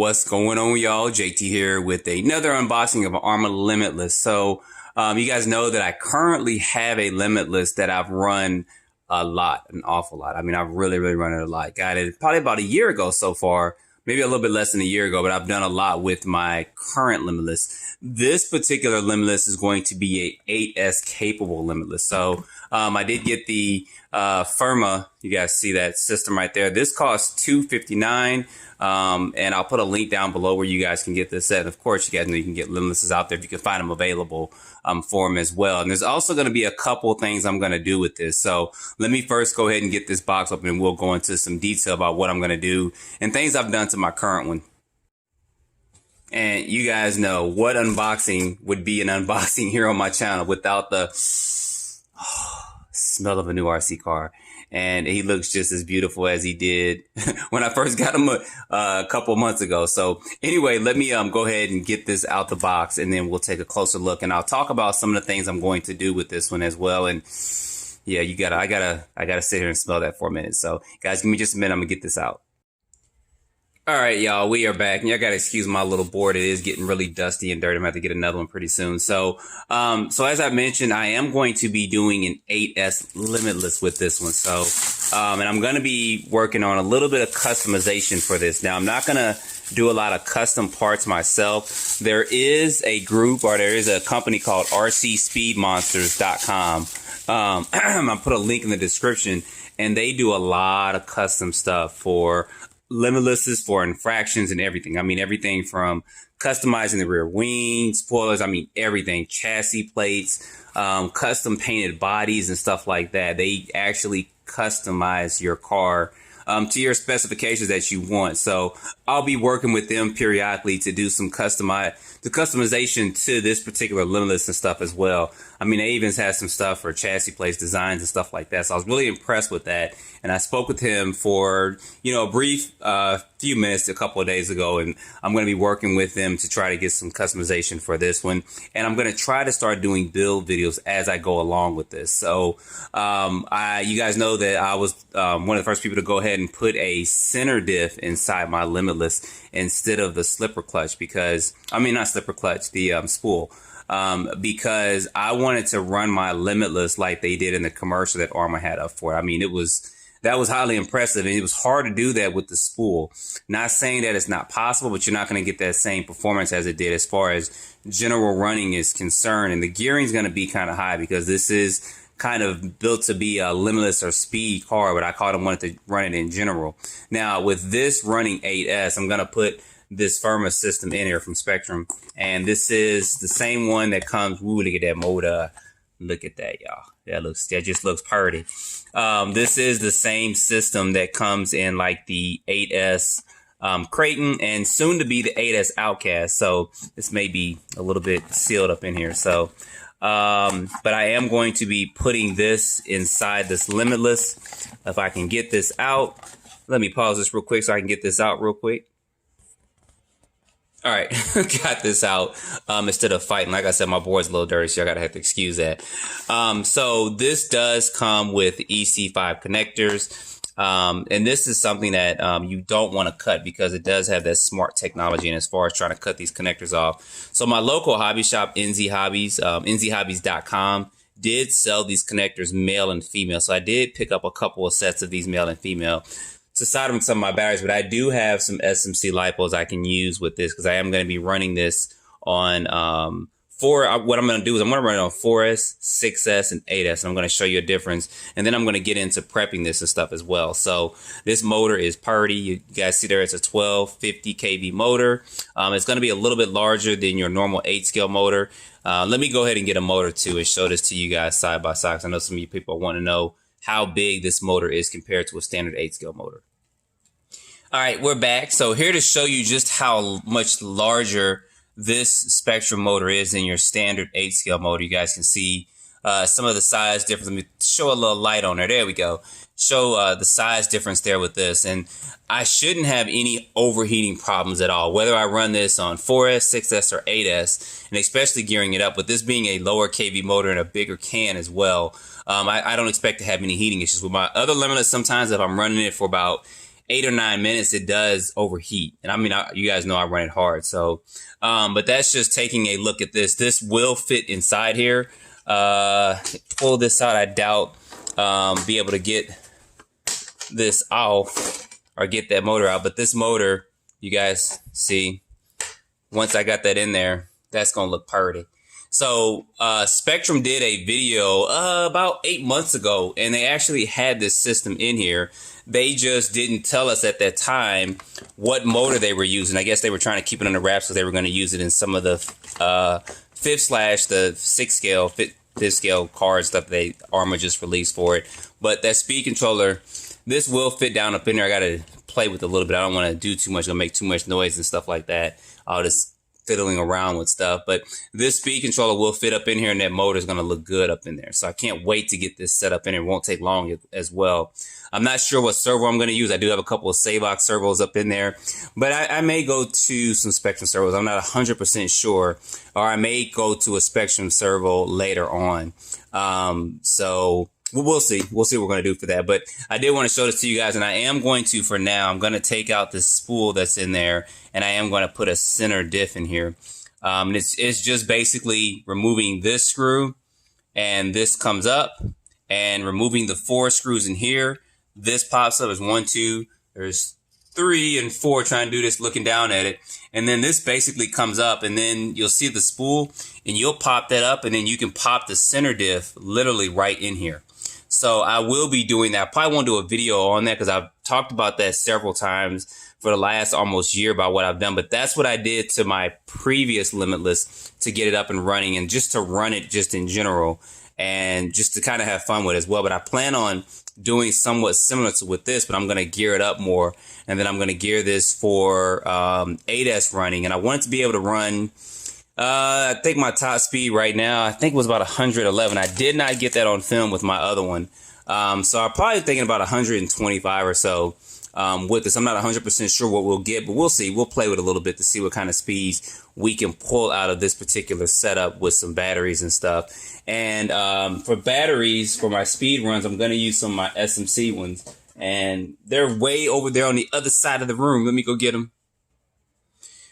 What's going on, y'all? JT here with another unboxing of Arrma Limitless. So, you guys know that I currently have a Limitless that I've run a lot, an awful lot. I mean, I've really run it a lot. Got it probably about a year ago so far, maybe a little bit less than a year ago, but I've done a lot with my current Limitless. This particular Limitless is going to be a 8S capable Limitless. So, I did get the Firma. You guys see that system right there. This costs $259. And I'll put a link down below where you guys can get this set. And of course, you guys know you can get Limitlesses out there if you can find them available for them as well. And there's also going to be a couple of things I'm going to do with this. So let me first go ahead and get this box open and we'll go into some detail about what I'm going to do and things I've done to my current one. And you guys know what unboxing would be an unboxing here on my channel without the smell of a new RC car. And he looks just as beautiful as he did when I first got him a couple months ago. So anyway, let me go ahead and get this out the box and then we'll take a closer look and I'll talk about some of the things I'm going to do with this one as well. And yeah, I gotta sit here and smell that for a minute. So guys, give me just a minute. I'm gonna get this out. All right, y'all, we are back. And y'all got to excuse my little board. It is getting really dusty and dirty. I'm going to have to get another one pretty soon. So, as I mentioned, I am going to be doing an 8S Limitless with this one. So, and I'm going to be working on a little bit of customization for this. Now, I'm not going to do a lot of custom parts myself. There is a group or there is a company called rcspeedmonsters.com. I'll put a link in the description and they do a lot of custom stuff for Limitlesses, for infractions and everything. I mean, everything from customizing the rear wing, spoilers, I mean, everything, chassis plates, custom painted bodies and stuff like that. They actually customize your car to your specifications that you want. So I'll be working with them periodically to do some customization to this particular Limitless and stuff as well. I mean, they even had some stuff for chassis plates, designs and stuff like that. So I was really impressed with that. And I spoke with him for, a brief few minutes a couple of days ago. And I'm going to be working with them to try to get some customization for this one. And I'm going to try to start doing build videos as I go along with this. So you guys know that I was one of the first people to go ahead and put a center diff inside my Limitless instead of the slipper clutch because, not slipper clutch, the spool. Because I wanted to run my Limitless like they did in the commercial that Arrma had up for it. I mean, that was highly impressive and it was hard to do that with the spool. Not saying that it's not possible, but you're not going to get that same performance as it did as far as general running is concerned. And the gearing is going to be kind of high because this is kind of built to be a Limitless or speed car, but I wanted to run it in general. Now with this running 8S, I'm going to put this Firma system in here from Spectrum. And this is the same one that comes, ooh, look at that motor. Look at that, y'all. That just looks pretty. This is the same system that comes in like the 8S Creighton and soon to be the 8S Outcast. So this may be a little bit sealed up in here. So, but I am going to be putting this inside this Limitless. If I can get this out, let me pause this real quick so I can get this out real quick. All right, got this out instead of fighting. Like I said, my board's a little dirty, so I gotta have to excuse that. So this does come with EC5 connectors. And this is something that you don't want to cut because it does have that smart technology and as far as trying to cut these connectors off. So my local hobby shop, NZ Hobbies, nzhobbies.com, did sell these connectors male and female. So I did pick up a couple of sets of these male and female to solder them some of my batteries, but I do have some SMC LiPos I can use with this because I am going to be running this on what I'm going to do is I'm going to run it on 4S, 6S, and 8S, and I'm going to show you a difference, and then I'm going to get into prepping this and stuff as well. So this motor is purdy. You guys see there it's a 1250 kV motor. It's going to be a little bit larger than your normal 8-scale motor. Let me go ahead and get a motor too and show this to you guys side by side because I know some of you people want to know how big this motor is compared to a standard 8-scale motor. All right, we're back. So here to show you just how much larger this Spectrum motor is than your standard 8-scale motor. You guys can see some of the size difference. Let me show a little light on there. There we go. Show the size difference there with this. And I shouldn't have any overheating problems at all, whether I run this on 4S, 6S, or 8S, and especially gearing it up. With this being a lower kV motor and a bigger can as well, I don't expect to have any heating issues. With my other Limitless, sometimes if I'm running it for about 8 or 9 minutes, it does overheat. And I mean, you guys know I run it hard. So, but that's just taking a look at this. This will fit inside here. Pull this out. I doubt be able to get this off or get that motor out. But this motor, you guys see, once I got that in there, that's going to look pretty. So Spectrum did a video about 8 months ago, and they actually had this system in here. They just didn't tell us at that time what motor they were using. I guess they were trying to keep it under wraps because they were going to use it in some of the the 6 scale, 5th scale cars stuff they Arrma just released for it. But that speed controller, this will fit down up in there. I got to play with it a little bit. I don't want to do too much. It'll make too much noise and stuff like that. I'll just fiddling around with stuff, but this speed controller will fit up in here, and that motor is going to look good up in there. So I can't wait to get this set up in here. It won't take long as well. I'm not sure what servo I'm going to use. I do have a couple of Savox servos up in there, but I may go to some Spectrum servos. I'm not 100% sure, or I may go to a Spectrum servo later on. So we'll see. We'll see what we're going to do for that. But I did want to show this to you guys, and I am going to, for now, I'm going to take out this spool that's in there, and I am going to put a center diff in here. It's just basically removing this screw, and this comes up, and removing the 4 screws in here. This pops up as 1, 2. There's 3 and 4 trying to do this, looking down at it. And then this basically comes up, and then you'll see the spool, and you'll pop that up, and then you can pop the center diff literally right in here. So I will be doing that. I probably won't do a video on that because I've talked about that several times for the last almost year about what I've done. But that's what I did to my previous Limitless to get it up and running, and just to run it just in general and just to kind of have fun with it as well. But I plan on doing somewhat similar to with this, but I'm going to gear it up more. And then I'm going to gear this for 8S running. And I want it to be able to run, I think my top speed right now, I think it was about 111. I did not get that on film with my other one. So I'm probably thinking about 125 or so with this. I'm not 100% sure what we'll get, but we'll see. We'll play with it a little bit to see what kind of speeds we can pull out of this particular setup with some batteries and stuff. And for batteries, for my speed runs, I'm going to use some of my SMC ones. And they're way over there on the other side of the room. Let me go get them.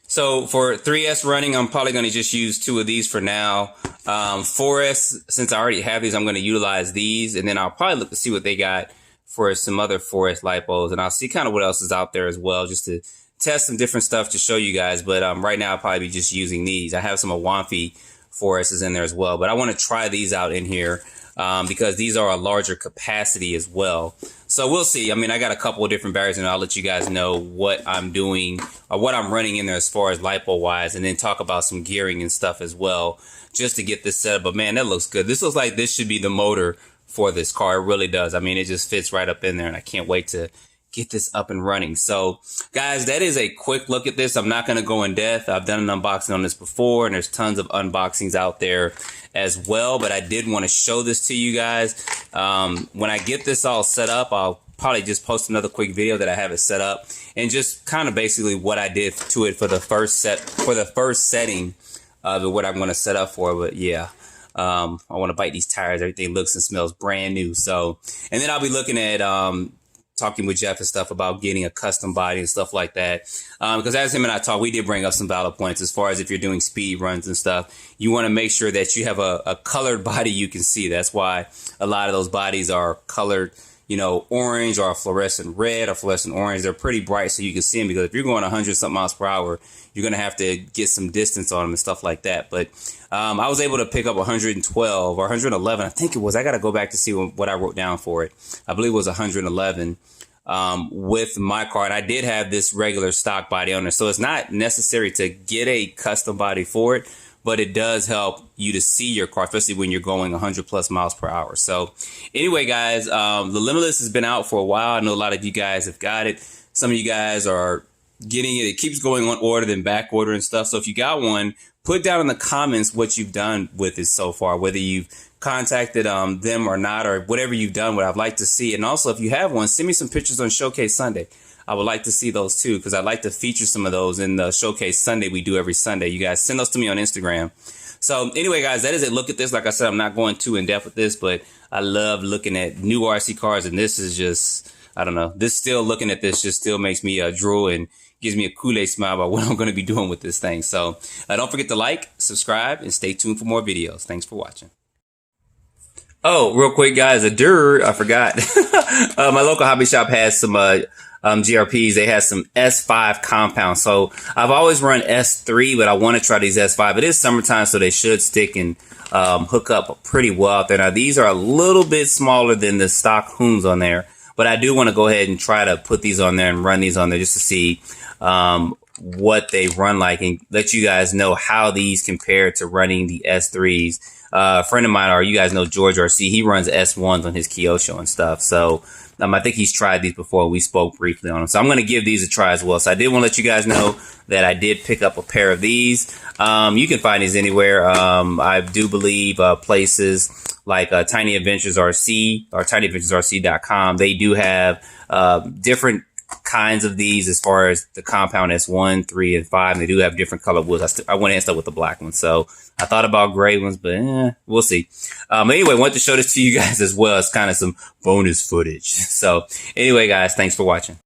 So for 3S running, I'm probably going to just use 2 of these for now. 4S, since I already have these, I'm going to utilize these. And then I'll probably look to see what they got for some other 4S lipos. And I'll see kind of what else is out there as well, just to test some different stuff to show you guys. But right now, I'll probably be just using these. I have some Awanfi 4S's in there as well. But I want to try these out in here because these are a larger capacity as well. So we'll see. I mean, I got a couple of different batteries, and I'll let you guys know what I'm doing or what I'm running in there as far as lipo wise, and then talk about some gearing and stuff as well, just to get this set up. But man, that looks good. This looks like this should be the motor for this car. It really does. I mean, it just fits right up in there, and I can't wait to get this up and running. So guys, that is a quick look at this. I'm not going to go in depth. I've done an unboxing on this before, and there's tons of unboxings out there as well, but I did want to show this to you guys. When I get this all set up, I'll probably just post another quick video that I have it set up, and just kind of basically what I did to it for the first setting of what I'm going to set up for. But yeah, I want to bite these tires. Everything looks and smells brand new. So, and then I'll be looking at talking with Jeff and stuff about getting a custom body and stuff like that. Because as him and I talked, we did bring up some valid points as far as if you're doing speed runs and stuff, you want to make sure that you have a colored body you can see. That's why a lot of those bodies are colored, you know, orange or fluorescent red or fluorescent orange. They're pretty bright so you can see them, because if you're going 100 something miles per hour, you're going to have to get some distance on them and stuff like that. But I was able to pick up 112 or 111. I think it was. I got to go back to see what I wrote down for it. I believe it was 111 with my car. And I did have this regular stock body on there. So it's not necessary to get a custom body for it, but it does help you to see your car, especially when you're going 100 plus miles per hour. So anyway, guys, the Limitless has been out for a while. I know a lot of you guys have got it. Some of you guys are getting it. It keeps going on order, then back order and stuff. So if you got one, put down in the comments what you've done with it so far, whether you've contacted them or not, or whatever you've done, what I'd like to see. And also, if you have one, send me some pictures on Showcase Sunday. I would like to see those too, because I'd like to feature some of those in the Showcase Sunday we do every Sunday. You guys send those to me on Instagram. So anyway, guys, that is a look at this. Like I said, I'm not going too in depth with this, but I love looking at new RC cars, and this is just, I don't know. This still looking at this just still makes me drool and gives me a Kool-Aid smile about what I'm going to be doing with this thing. So don't forget to like, subscribe, and stay tuned for more videos. Thanks for watching. Oh, real quick, guys, I forgot. My local hobby shop has some GRPs. They have some S5 compounds. So I've always run S3, but I want to try these S5. It is summertime, so they should stick and hook up pretty well out there. Now, these are a little bit smaller than the stock Hooms on there, but I do want to go ahead and try to put these on there and run these on there just to see what they run like and let you guys know how these compare to running the S3s. A friend of mine, or you guys know George RC, he runs S1s on his Kyosho and stuff. So I think he's tried these before. We spoke briefly on them. So I'm going to give these a try as well. So I did want to let you guys know that I did pick up a pair of these. You can find these anywhere. I do believe places like Tiny Adventures RC or tinyadventuresrc.com. They do have different kinds of these as far as the compound S1, 3, and 5. And they do have different color woods. I went and stuff with the black one. So I thought about gray ones, but we'll see. Anyway, wanted to show this to you guys as well. It's kind of some bonus footage. So anyway, guys, thanks for watching.